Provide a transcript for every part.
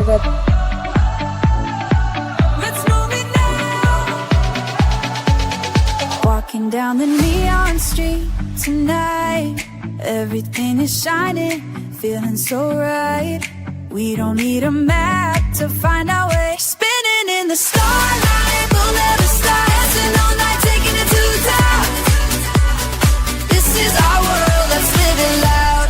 We're good. Let's move it now. Walking down the neon street tonight. Everything is shining, feeling so right. We don't need a map to find our way. Spinning in the starlight, we'll never stop. Dancing all night, taking it to the top. This is our world, let's live it loud.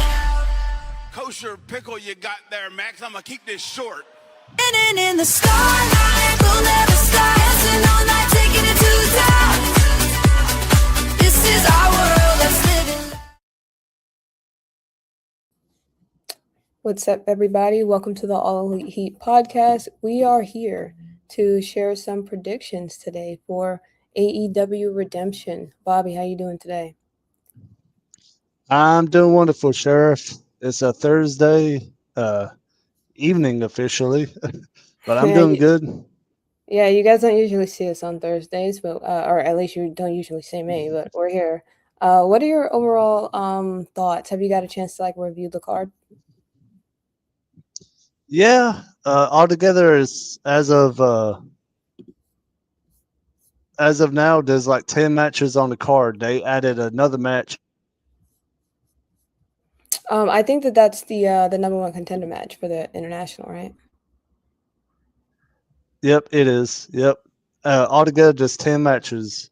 Kosher pickle you got there, Max. I'm gonna keep this short. Spinning in the starlight, we'll never stop. Dancing all night, taking it to the top. This is our world, let's live it loud. What's up, everybody? Welcome to the All Elite Heat podcast. We are here to share some predictions today for AEW Redemption. Bobby, how you doing today? I'm doing wonderful, Sheriff. It's a Thursday evening officially, but I'm doing good. Yeah, you guys don't usually see us on Thursdays, but or at least you don't usually see me, but we're here. What are your overall thoughts? Have you got a chance to review the card? Yeah, altogether, as of now, there's like 10 matches on the card. They added another match. I think that's the number one contender match for the international, right? Yep, it is. Yep. Altogether, just 10 matches.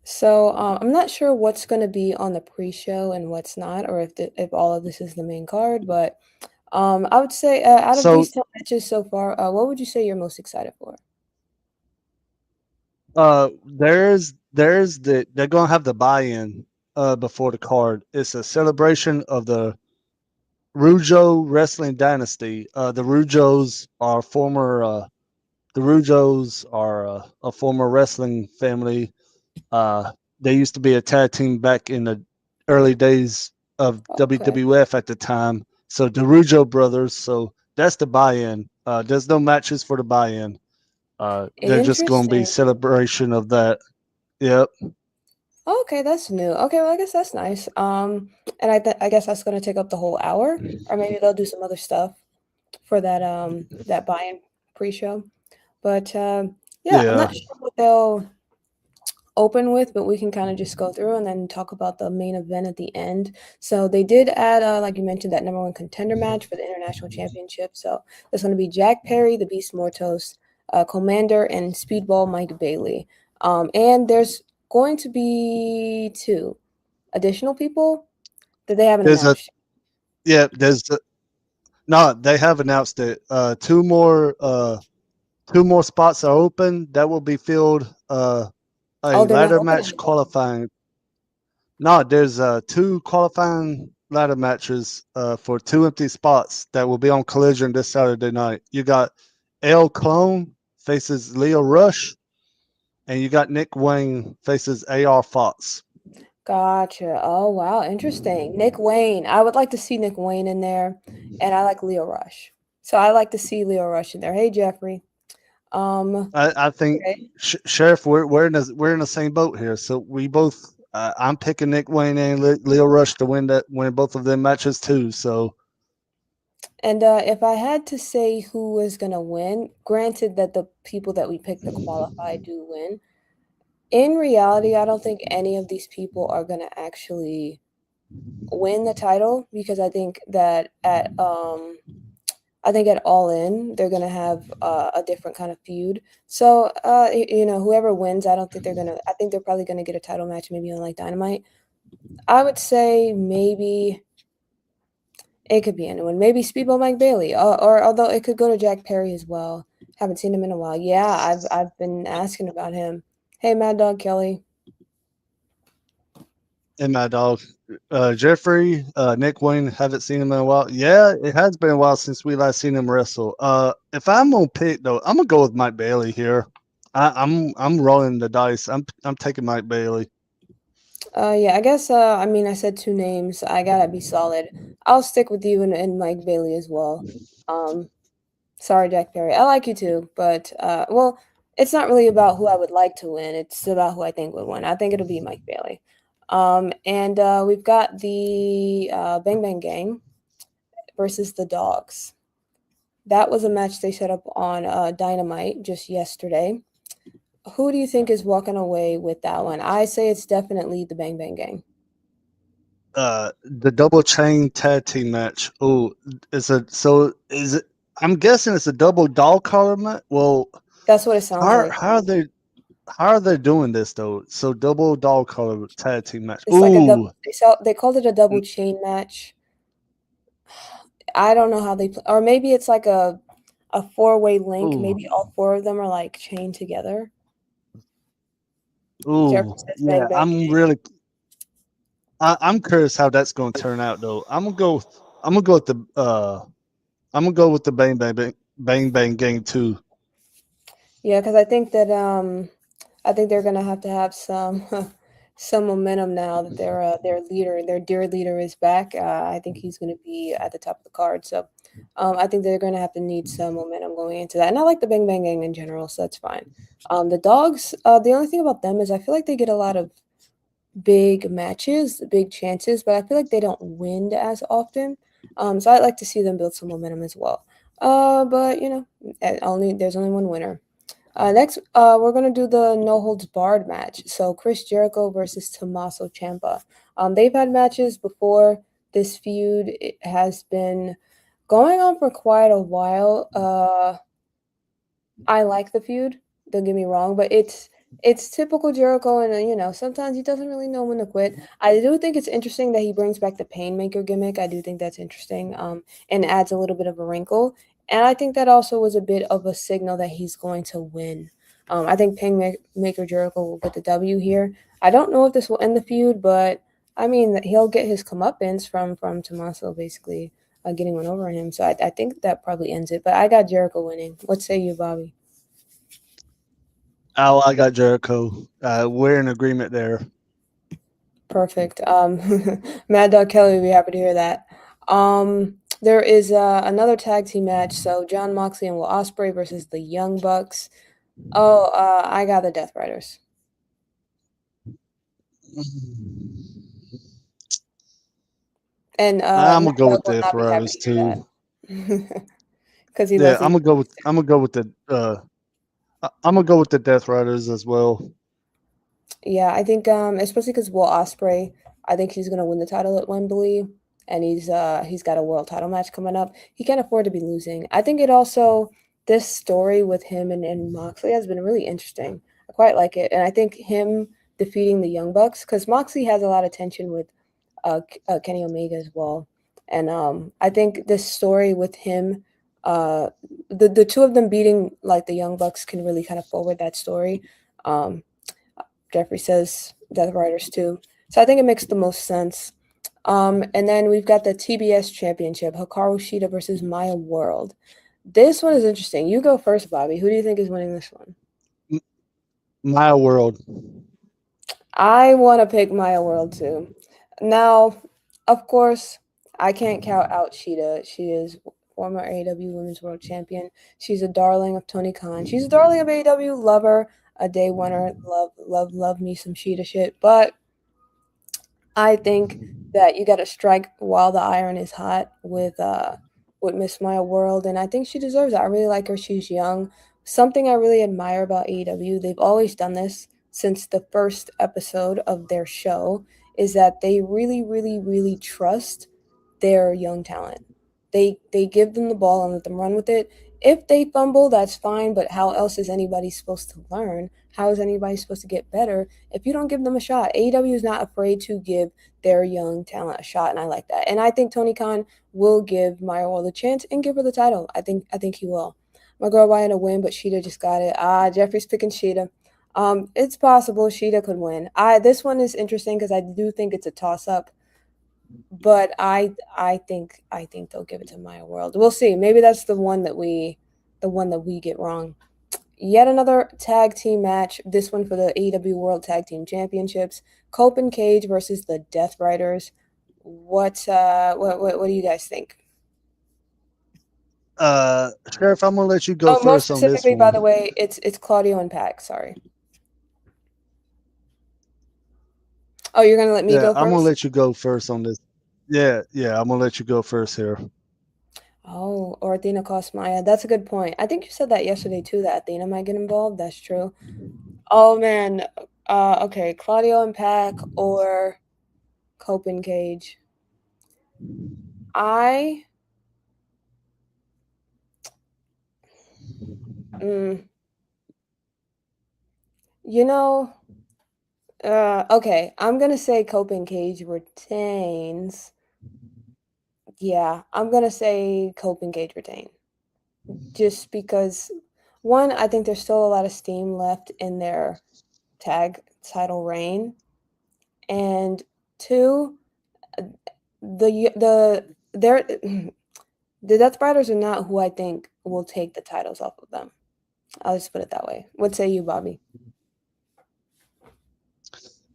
So I'm not sure what's going to be on the pre-show and what's not, or if all of this is the main card. But I would say out of these 10 matches so far, what would you say you're most excited for? They're gonna have the buy-in before the card. It's a celebration of the Rougeau Wrestling Dynasty. The Rougeaus are a former wrestling family. They used to be a tag team back in the early days of WWF at the time. So the Rougeau brothers. So that's the buy-in. There's no matches for the buy-in. They're just going to be celebration of that. Yep. Okay, that's new. Okay, well, I guess that's nice. And I guess that's going to take up the whole hour, or maybe they'll do some other stuff for that buy-in pre-show. But I'm not sure what they'll open with, but we can kind of just go through and then talk about the main event at the end. So they did add, like you mentioned, that number one contender match for the international championship. So there's going to be Jack Perry, the Beast Mortos, Commander, and Speedball Mike Bailey. And there's going to be 2 additional people that they haven't announced. They have announced it. 2 more spots are open that will be filled. A ladder match qualifying. No, there's 2 qualifying ladder matches for 2 empty spots that will be on Collision this Saturday night. You got El Clone faces Leo Rush, and you got Nick Wayne faces AR Fox. Gotcha. Oh, wow. Interesting. Nick Wayne. I would like to see Nick Wayne in there, and I like Leo Rush. So I like to see Leo Rush in there. Hey, Jeffrey. I think Sheriff, we're in the same boat here. So we both. I'm picking Nick Wayne and Leo Rush to win both of them matches too. So. And if I had to say who was gonna win, granted that the people that we picked to qualify do win, in reality, I don't think any of these people are gonna actually win the title, because I think that at All In, they're going to have a different kind of feud. So, whoever wins, I think they're probably going to get a title match maybe on Dynamite. I would say maybe it could be anyone. Maybe Speedball Mike Bailey, or although it could go to Jack Perry as well. Haven't seen him in a while. Yeah, I've been asking about him. Hey, Mad Dog Kelly. And Mad Dog. Jeffrey, Nick Wayne, haven't seen him in a while. Yeah, it has been a while since we last seen him wrestle. If I'm gonna pick though, I'm gonna go with Mike Bailey here. I'm rolling the dice. I'm taking Mike Bailey. Yeah, I guess. I said 2 names. I gotta be solid. I'll stick with you and Mike Bailey as well. Sorry, Jack Perry. I like you too, but it's not really about who I would like to win. It's about who I think would win. I think it'll be Mike Bailey. And we've got the Bang Bang Gang versus the Dogs. That was a match they set up on Dynamite just yesterday. Who do you think is walking away with that one? I say it's definitely the Bang Bang Gang. The double chain tag team match. Oh, is it? I'm guessing it's a double dog collar match. Well, that's what it sounds like. How are they doing this though? So double dog collar tag team match. It's like a double. They called it a double chain match. I don't know how they or maybe it's like a 4-way link. Ooh. Maybe all 4 of them are like chained together. Ooh, yeah. I'm curious how that's going to turn out though. I'm gonna go with the Bang Bang Gang too. Yeah, because I think that I think they're gonna have to have some some momentum now that their leader, their dear leader, is back. I think he's gonna be at the top of the card. So I think they're gonna have to need some momentum going into that. And I like the Bang Bang Gang in general, so that's fine. The dogs, the only thing about them is I feel like they get a lot of big matches, big chances, but I feel like they don't win as often. So I'd like to see them build some momentum as well. But you know, there's only one winner. Next, we're gonna do the no holds barred match. So Chris Jericho versus Tommaso Ciampa. They've had matches before. This feud has been going on for quite a while. I like the feud. Don't get me wrong, but it's typical Jericho, and you know sometimes he doesn't really know when to quit. I do think it's interesting that he brings back the Painmaker gimmick. I do think that's interesting, and adds a little bit of a wrinkle. And I think that also was a bit of a signal that he's going to win. I think Painmaker Jericho will get the W here. I don't know if this will end the feud, but I mean he'll get his comeuppance from Tommaso basically getting one over on him. So I think that probably ends it. But I got Jericho winning. What say you, Bobby? Oh, I got Jericho. We're in agreement there. Perfect. Mad Dog Kelly would be happy to hear that. There is another tag team match. So Jon Moxley and Will Ospreay versus the Young Bucks. Oh, I got the Death Riders. And I'm gonna go Mad with Dog will Death not be happy Riders to hear too. that. Because he Yeah, loves I'm gonna go with the Death Riders as well. Yeah, I think especially because Will Ospreay, I think he's gonna win the title at Wembley, and he's got a world title match coming up. He can't afford to be losing. I think it also this story with him and Moxley has been really interesting. I quite like it, and I think him defeating the Young Bucks because Moxley has a lot of tension with Kenny Omega as well, and I think this story with him, the two of them beating like the Young Bucks can really kind of forward that story. Um, Jeffrey says Death Riders too. So I think it makes the most sense. And then we've got the TBS Championship, Hikaru Shida versus Maya World. This one is interesting. You go first, Bobby. Who do you think is winning this one? Maya World. I want to pick Maya World too. Now, of course, I can't count out Shida. She is former AEW Women's World Champion. She's a darling of Tony Khan. She's a darling of AEW. Love her. A day winner. Love me some Shida shit. But I think that you got to strike while the iron is hot with Miss Maya World, and I think she deserves it. I really like her. She's young. Something I really admire about AEW, they've always done this since the first episode of their show, is that they really, really, really trust their young talent. They give them the ball and let them run with it. If they fumble, that's fine, but how else is anybody supposed to learn? How is anybody supposed to get better if you don't give them a shot? AEW is not afraid to give their young talent a shot, and I like that. And I think Tony Khan will give Maya Wall a chance and give her the title. I think he will. My girl wanted to win, but Sheeta just got it. Jeffrey's picking Sheeta. It's possible Sheeta could win. This one is interesting because I do think it's a toss up, but I think they'll give it to Maya World. We'll see. Maybe that's the one that we get wrong. Yet another tag team match. This one for the AEW World Tag Team Championships. Copeland Cage versus the Death Riders. What do you guys think? Sheriff, I'm gonna let you go More first on this specifically, one. by the way, it's Claudio and Pac. Sorry. Oh, you're gonna let me go first? I'm gonna let you go first on this. Yeah, I'm gonna let you go first here. Oh, or Athena cost Maya. That's a good point. I think you said that yesterday too, that Athena might get involved. That's true. Oh man. Okay, Claudio and Pac or Copeland Cage. I mm, you know, okay, I'm gonna say Copeland Cage retains. Yeah, I'm gonna say Copeland Cage retain. Just because one, I think there's still a lot of steam left in their tag title reign. And two, the they're the Death Riders are not who I think will take the titles off of them. I'll just put it that way. What say you, Bobby?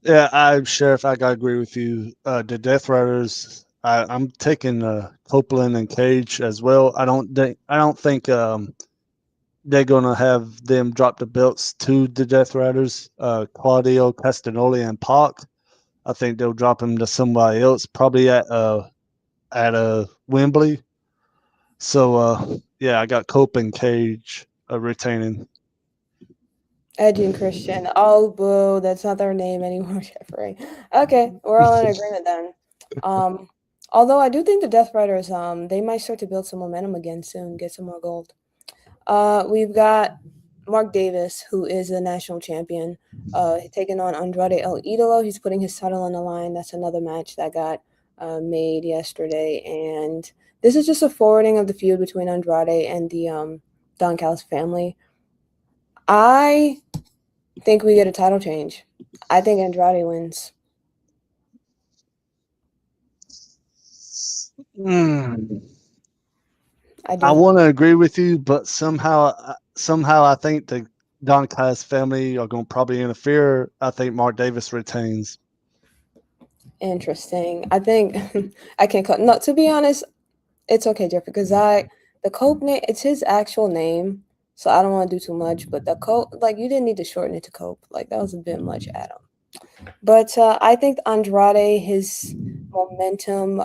Yeah, I'm Sheriff. I gotta agree with you. The Death Riders. I'm taking Copeland and Cage as well. I don't think they're gonna have them drop the belts to the Death Riders. Claudio Castagnoli and Pac. I think they'll drop him to somebody else, probably at Wembley. So yeah, I got Cope and Cage retaining. Edgy and Christian. Oh, boo. That's not their name anymore, Jeffrey. Okay, we're all in agreement then. Although I do think the Death Riders, they might start to build some momentum again soon, get some more gold. We've got Mark Davis, who is the national champion, taking on Andrade El Idolo. He's putting his title on the line. That's another match that got made yesterday. And this is just a forwarding of the feud between Andrade and the Don Callis family. I think we get a title change. I think Andrade wins. I I do. want to agree with you, but somehow I think the Don Callis family are going to probably interfere. I think Mark Davis retains. Interesting. I think I can't cut. No, to be honest, it's okay, Jeffrey, because the Cope name, it's his actual name, so I don't want to do too much. But the Cope, like, you didn't need to shorten it to Cope. Like, that was a bit much, Adam. But I think Andrade, his momentum,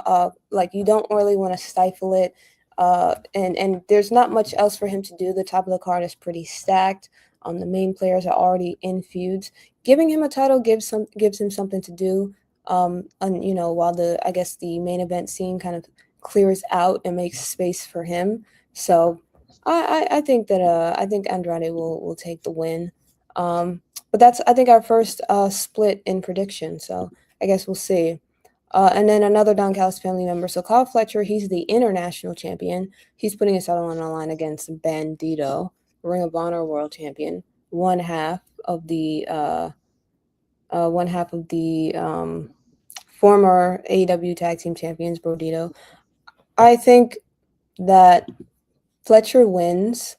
like, you don't really want to stifle it. And there's not much else for him to do. The top of the card is pretty stacked. The main players are already in feuds. Giving him a title gives him something to do. And while I guess the main event scene kind of clears out and makes space for him. So I think that I think Andrade will take the win. But that's, I think, our first split in prediction. So I guess we'll see. And then another Don Callis family member. So Kyle Fletcher, he's the international champion. He's putting his title on the line against Bandito, Ring of Honor world champion, one half of the former AEW tag team champions, Brodito. I think that Fletcher wins,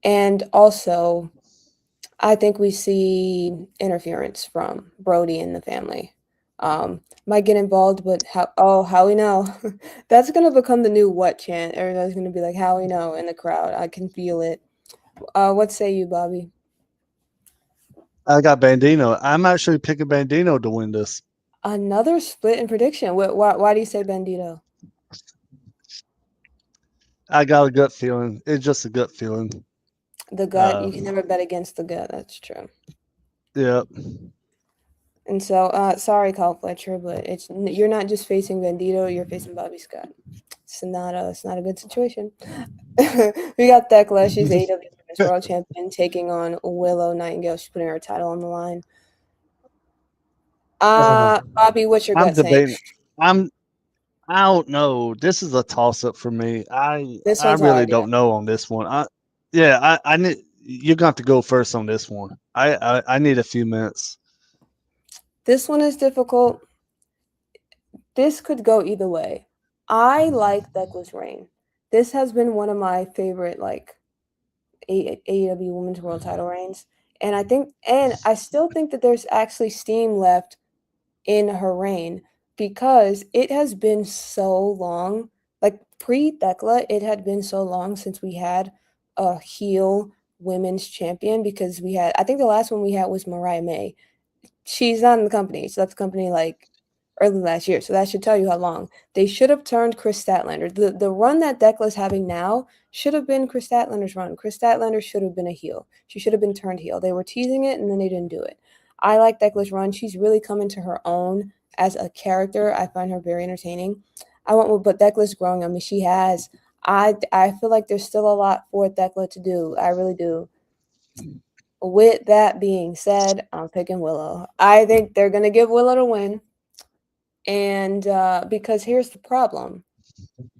and also I think we see interference from Brody and the family. Might get involved, but how we know? That's gonna become the new what chant. Everybody's gonna be like, how we know in the crowd. I can feel it. What say you, Bobby? I got Bandino. I'm actually picking Bandino to win this. Another split in prediction. Why do you say Bandito? I got a gut feeling. It's just a gut feeling. The gut, you can never bet against the gut. That's true. Yeah. And so, sorry, Kyle Fletcher, but you're not just facing Bandito, you're facing Bobby Scott. It's not a good situation. We got Thekla. She's AEW Women's World Champion, taking on Willow Nightingale. She's putting her title on the line. Bobby, what's your I'm gut saying? debating. I don't know. This is a toss up for me. This I one's really hard, yeah. don't know on this one. I need you're going to have to go first on this one. I need a few minutes. This one is difficult. This could go either way. I like Thekla's reign. This has been one of my favorite, like, AEW Women's World Title reigns. And I still think that there's actually steam left in her reign, because it has been so long. Like, pre-Thekla, it had been so long since we had a heel women's champion, because I think the last one we had was Mariah May. She's not in the company, so that's the company, like, early last year. So that should tell you how long. They should have turned Chris Statlander. The run that Thekla is having now should have been Chris Statlander's run. Chris Statlander should have been a heel. She should have been turned heel. They were teasing it, and then they didn't do it. I like Thekla's run. She's really come into her own as a character. I find her very entertaining. But Thekla's growing on me. She has. I feel like there's still a lot for Thekla to do. I really do. With that being said, I'm picking Willow. I think they're going to give Willow the win. And because here's the problem.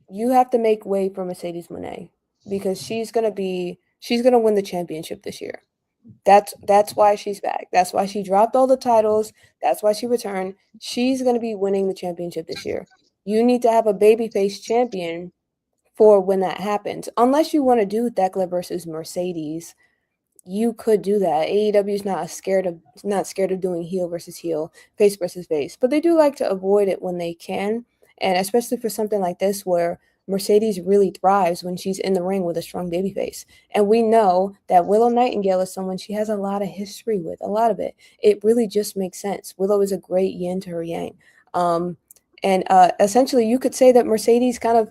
You have to make way for Mercedes Moné because she's going to win the championship this year. That's why she's back. That's why she dropped all the titles. That's why she returned. She's going to be winning the championship this year. You need to have a babyface champion for when that happens. Unless you want to do Thekla versus Mercedes, you could do that. AEW is not scared of doing heel versus heel, face versus face, but they do like to avoid it when they can, and especially for something like this where Mercedes really thrives when she's in the ring with a strong babyface. And we know that Willow Nightingale is someone she has a lot of history with, a lot of it. It really just makes sense. Willow is a great yin to her yang. Essentially, you could say that Mercedes kind of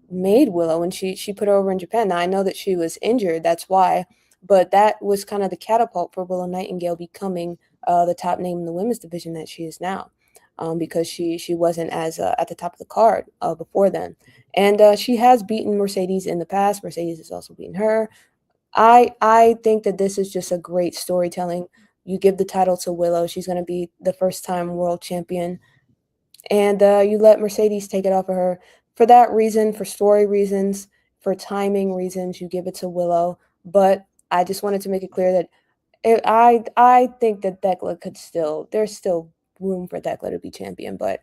made Willow when she put her over in Japan. Now, I know that she was injured, that's why, but that was kind of the catapult for Willow Nightingale becoming the top name in the women's division that she is now, because she wasn't as at the top of the card before then. And she has beaten Mercedes in the past. Mercedes has also beaten her. I think that this is just a great storytelling. You give the title to Willow. She's going to be the first-time world champion. And you let Mercedes take it off of her. For that reason, for story reasons, for timing reasons, you give it to Willow. But I just wanted to make it clear that I think that Thekla there's still room for Thekla to be champion, but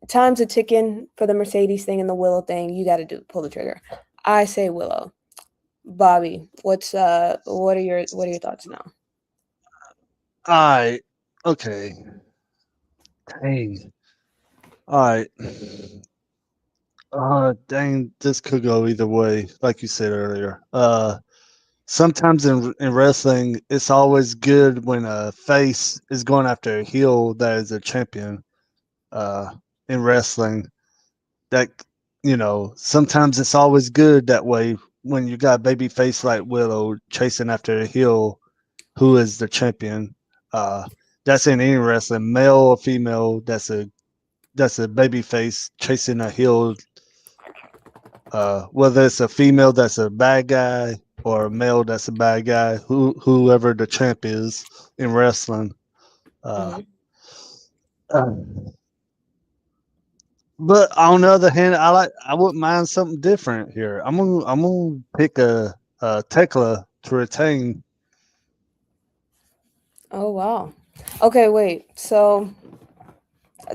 time's a ticking for the Mercedes thing and the Willow thing. You got to pull the trigger. I say Willow. Bobby, what are your thoughts now? All right. Okay. Dang. All right. Dang, this could go either way, like you said earlier. Sometimes in wrestling, it's always good when a face is going after a heel that is a champion. In wrestling, that sometimes it's always good that way when you got a baby face like Willow chasing after a heel who is the champion. That's in any wrestling, male or female. That's a baby face chasing a heel. Whether it's a female that's a bad guy or a male that's a bad guy, whoever the champ is in wrestling. But on the other hand, I wouldn't mind something different here. I'm gonna pick a Thekla to retain. Oh wow. Okay, wait. So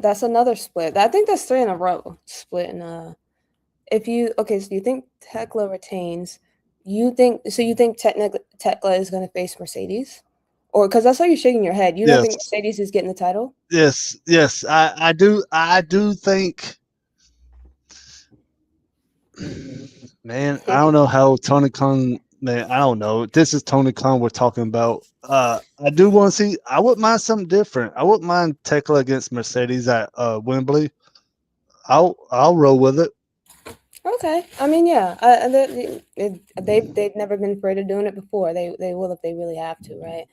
that's another split. I think that's 3 in a row split. And so you think Thekla retains? You think technically Thekla is going to face Mercedes, or because that's how you're shaking your head. You don't think Mercedes is getting the title? Yes, I do. I do think. Man, I don't know how Tony Khan. Man, I don't know. This is Tony Khan we're talking about. I do want to see. I wouldn't mind something different. I wouldn't mind Thekla against Mercedes at Wembley. I'll roll with it. Okay. I mean, yeah. They've never been afraid of doing it before. They will if they really have to, right?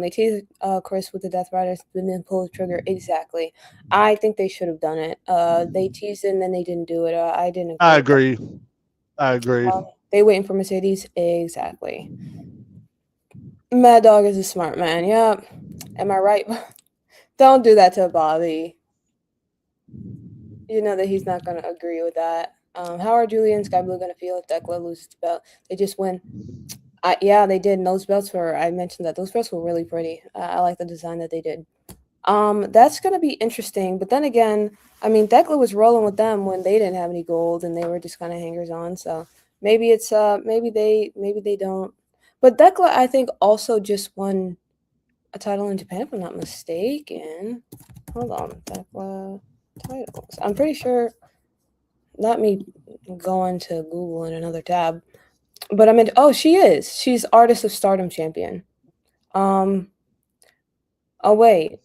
They teased Chris with the Death Riders, but then pull the trigger. Exactly. I think they should have done it. They teased it and then they didn't do it. I didn't agree. I agree. They waiting for Mercedes. Exactly. Mad Dog is a smart man. Yep. Am I right? Don't do that to Bobby. You know that he's not going to agree with that. How are Julia and Sky Blue going to feel if Thekla loses the belt? They just win. Yeah, they did. And those belts I mentioned that. Those belts were really pretty. I like the design that they did. That's going to be interesting. But then again, I mean, Thekla was rolling with them when they didn't have any gold and they were just kind of hangers on. So maybe it's, maybe they don't. But Thekla, I think, also just won a title in Japan, if I'm not mistaken. Hold on. Thekla titles. I'm pretty sure. Not me going to Google in another tab, but I mean, she is. She's Artist of Stardom champion. Oh wait,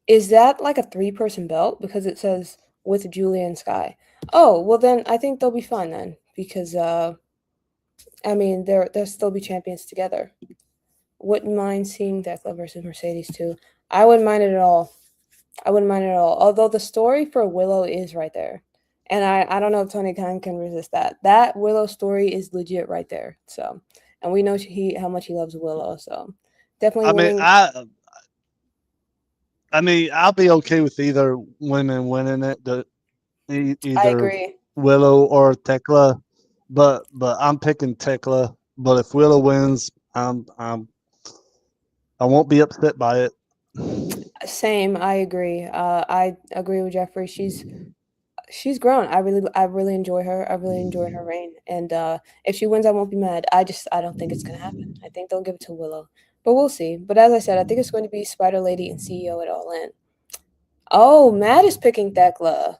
Is that like a 3-person belt? Because it says with Julia and Sky. Oh, well then I think they'll be fine then because I mean they'll still be champions together. Wouldn't mind seeing Thekla versus Mercedes too. I wouldn't mind it at all. I wouldn't mind it at all. Although the story for Willow is right there. And I don't know if Tony Khan can resist that. That Willow story is legit right there. So, and we know how much he loves Willow. So, definitely winning. I mean, I'll be okay with either women winning it. I Either agree. Willow or Thekla, but I'm picking Thekla. But if Willow wins, I won't be upset by it. Same. I agree. I agree with Jeffrey. She's grown. I really enjoy her. I really enjoyed her reign. And if she wins, I won't be mad. I don't think it's gonna happen. I think they'll give it to Willow, but we'll see. But as I said, I think it's going to be Spider Lady and CEO at All In. Oh, Matt is picking Thekla.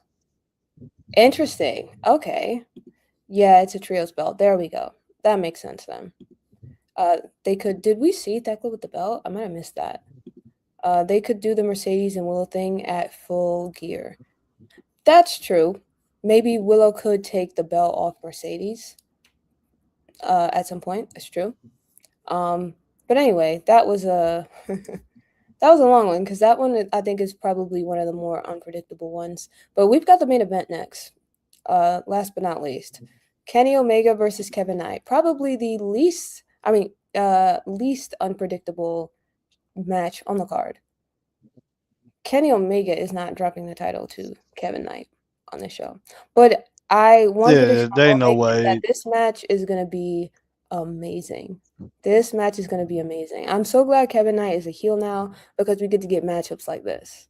Interesting. Okay. Yeah, it's a trios belt. There we go. That makes sense then. They could. Did we see Thekla with the belt? I might have missed that. They could do the Mercedes and Willow thing at Full Gear. That's true. Maybe Willow could take the belt off Mercedes at some point. That's true. But anyway, that was a that was a long one because that one I think is probably one of the more unpredictable ones. But we've got the main event next. Last but not least, Kenny Omega versus Kevin Knight. Probably the least unpredictable match on the card. Kenny Omega is not dropping the title to Kevin Knight on the show. But one prediction I'll no make is that way. this match is going to be amazing. This match is going to be amazing. I'm so glad Kevin Knight is a heel now because we get to get matchups like this.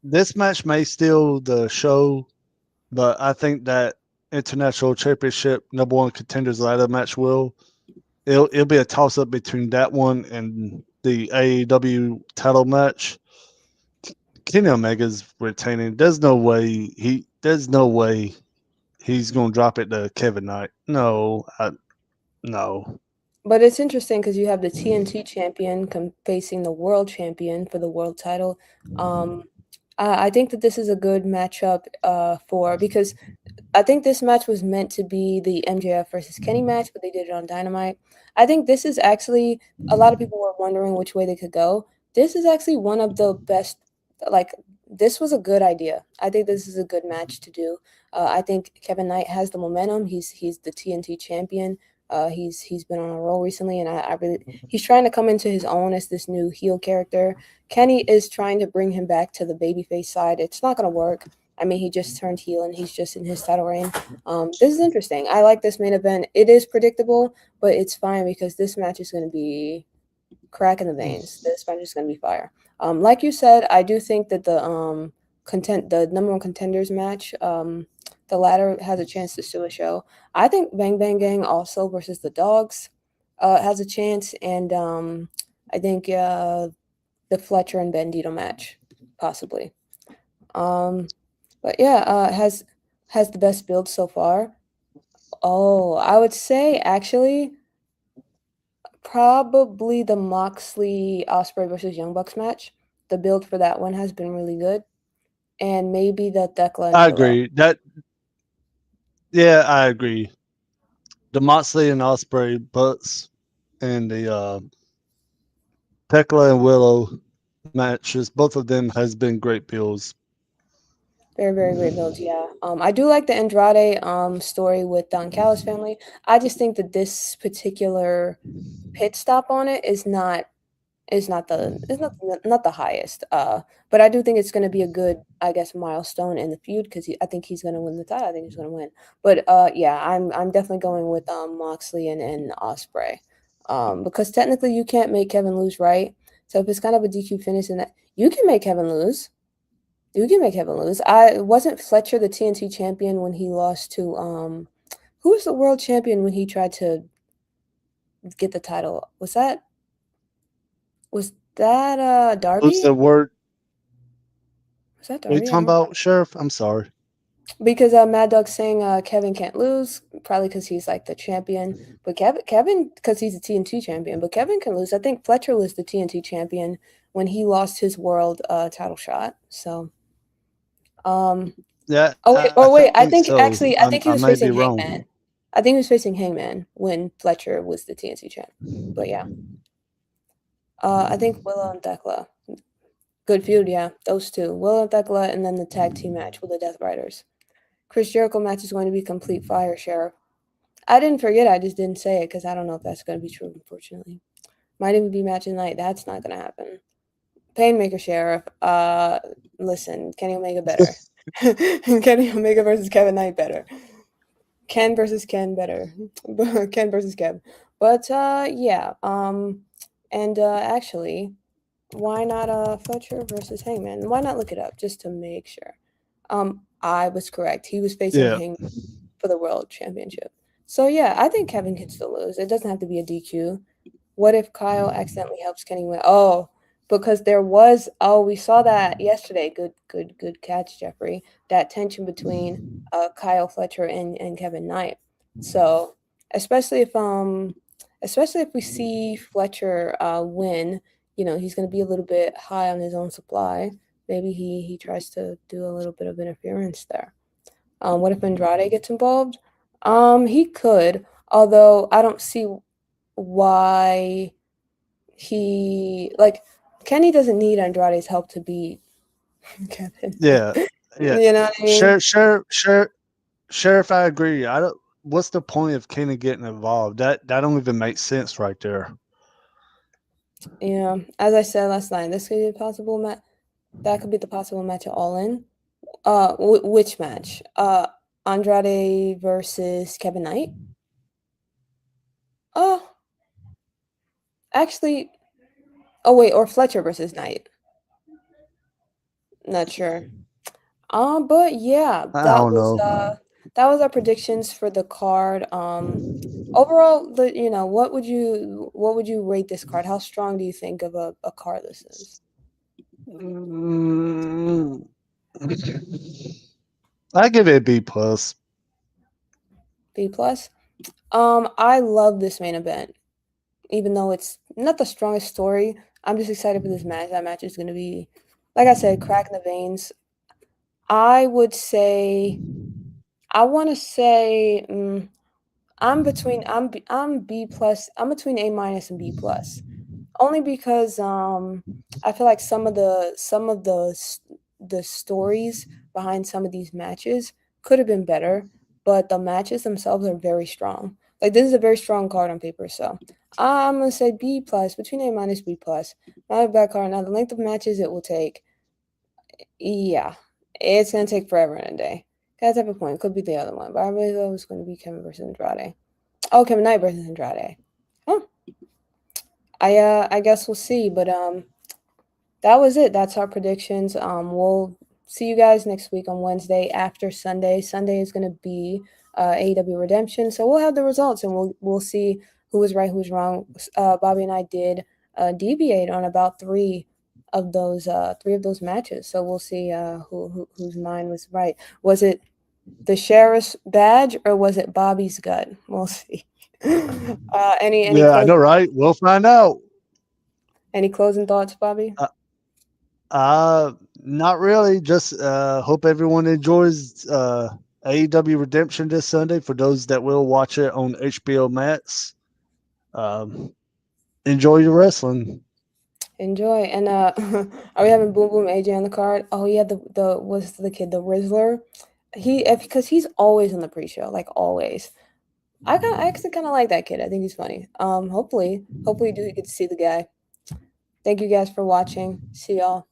This match may steal the show, but I think that International Championship #1 contenders ladder match will. It'll be a toss up between that one and the AEW title match. Kenny Omega's retaining. There's no way he's gonna drop it to Kevin Knight. No. But it's interesting because you have the TNT champion facing the world champion for the world title. I think that this is a good matchup because I think this match was meant to be the MJF versus Kenny match, but they did it on Dynamite. I think this is actually a lot of people were wondering which way they could go. This is actually one of the best. This was a good idea. I think this is a good match to do. I think Kevin Knight has the momentum. He's the TNT champion. He's been on a roll recently, and he's trying to come into his own as this new heel character. Kenny is trying to bring him back to the babyface side. It's not going to work. I mean, he just turned heel and he's just in his title reign. This is interesting. I like this main event. It is predictable, but it's fine because this match is going to be crack in the veins. This match is going to be fire. Like you said, I do think that the #1 contenders match, the ladder has a chance to steal a show. I think Bang Bang Gang also versus the Dogs has a chance, and I think the Fletcher and Bandito match possibly. But yeah, has the best build so far. Oh, I would say actually probably the Moxley Ospreay versus Young Bucks match. The build for that one has been really good, and maybe the Thekla. I agree. I agree. The Moxley and Ospreay butts and the Thekla and Willow matches, both of them has been great builds. Very, very great builds, yeah. I do like the Andrade story with Don Callis family. I just think that this particular pit stop on it is not the highest. But I do think it's going to be a good, I guess, milestone in the feud because I think he's going to win the title. I think he's going to win. But yeah, I'm definitely going with Moxley and Ospreay because technically you can't make Kevin lose, right? So if it's kind of a DQ finish, and that you can make Kevin lose. You can make Kevin lose. Wasn't Fletcher the TNT champion when he lost to who was the world champion when he tried to get the title? Was that Darby? What's the word? Was that What are Darby? you talking about, Sheriff? I'm sorry. Because Mad Dog's saying Kevin can't lose, probably because he's like the champion. But Kevin, because he's a TNT champion, but Kevin can lose. I think Fletcher was the TNT champion when he lost his world title shot. So, Yeah, oh wait, I think think so. actually, I think he I was may be facing wrong. Hangman. I think he was facing Hangman when Fletcher was the TNT champ. But yeah, I think Willow and Thekla. Good feud, yeah, those two. Willow and Thekla, and then the tag team match with the Death Riders. Chris Jericho match is going to be complete fire, Sheriff. I didn't forget, I just didn't say it because I don't know if that's going to be true, unfortunately. Might even be match of the night. That's not going to happen. Painmaker Sheriff. Listen, Kenny Omega better. Kenny Omega versus Kevin Knight better. Ken versus Ken better. Ken versus Kev. But yeah. And actually, why not Fletcher versus Hangman? Why not look it up just to make sure? I was correct. He was facing Yeah. Hangman for the World Championship. So yeah, I think Kevin can still lose. It doesn't have to be a DQ. What if Kyle accidentally helps Kenny win? Oh, because there was we saw that yesterday. Good catch, Jeffrey. That tension between Kyle Fletcher and Kevin Knight. So especially if we see Fletcher win, he's gonna be a little bit high on his own supply. Maybe he tries to do a little bit of interference there. What if Andrade gets involved? He could, although I don't see why Kenny doesn't need Andrade's help to beat Kevin. Yeah. Yeah. You know what I mean? Sheriff, I agree. I don't. What's the point of Kenny getting involved? That don't even make sense right there. Yeah, as I said last night, this could be a possible match. That could be the possible match at All In. Which match? Andrade versus Kevin Knight. Oh, actually, wait, or Fletcher versus Knight. Not sure. But yeah, I don't know. that was our predictions for the card. Overall, what would you rate this card? How strong do you think of a card this is? I give it a B plus. B plus. I love this main event, even though it's not the strongest story. I'm just excited for this match. That match is going to be, like I said, crack in the veins. I would say, I want to say, I'm B plus. I'm between A minus and B plus, only because I feel like some of the stories behind some of these matches could have been better, but the matches themselves are very strong. Like, this is a very strong card on paper, so I'm gonna say B plus, between A minus B plus. Not a bad card. Now the length of matches it will take, yeah, it's gonna take forever and a day. That type of point could be the other one, but I really thought it was going to be Kevin versus Andrade. Oh, Kevin Knight versus Andrade. Oh, I guess we'll see, but that was it. That's our predictions. We'll see you guys next week on Wednesday after Sunday. Sunday is going to be AEW Redemption, so we'll have the results and we'll see who was right, who was wrong. Bobby and I did deviate on about three of those matches, so we'll see whose mind was right. Was it the sheriff's badge or was it Bobby's gut? We'll see. Any Yeah, I know, right? We'll find out. Any closing thoughts, Bobby? Not really. Just hope everyone enjoys AEW Redemption this Sunday. For those that will watch it on HBO Max, enjoy your wrestling. Enjoy. And are we having Boom Boom AJ on the card? Oh yeah, the what's the kid, the Rizzler? Because he's always on the pre-show, like always. I actually kind of like that kid. I think he's funny. Hopefully you do get to see the guy. Thank you guys for watching. See y'all.